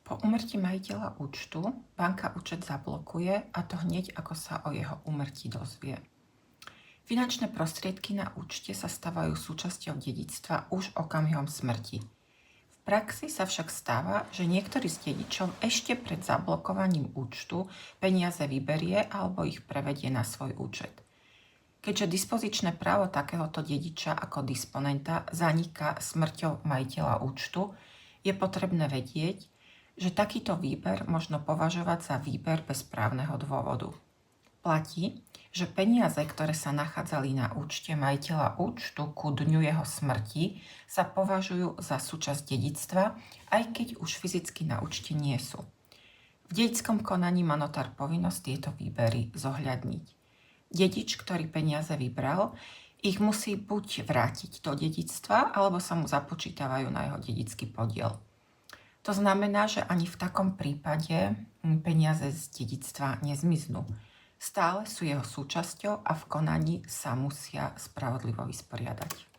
Po úmrtí majiteľa účtu banka účet zablokuje, a to hneď ako sa o jeho úmrtí dozvie. Finančné prostriedky na účte sa stávajú súčasťou dedičstva už okamihom smrti. V praxi sa však stáva, že niektorý z dedičov ešte pred zablokovaním účtu peniaze vyberie alebo ich prevedie na svoj účet. Keďže dispozičné právo takéhoto dediča ako disponenta zaniká smrťou majiteľa účtu, je potrebné vedieť, že takýto výber možno považovať za výber bez právneho dôvodu. Platí, že peniaze, ktoré sa nachádzali na účte majiteľa účtu ku dňu jeho smrti, sa považujú za súčasť dedičstva, aj keď už fyzicky na účte nie sú. V dedičskom konaní má notár povinnosť tieto výbery zohľadniť. Dedič, ktorý peniaze vybral, ich musí buď vrátiť do dedičstva, alebo sa mu započítavajú na jeho dedičský podiel. To znamená, že ani v takom prípade peniaze z dedičstva nezmiznú. Stále sú jeho súčasťou a v konaní sa musia spravodlivo vysporiadať.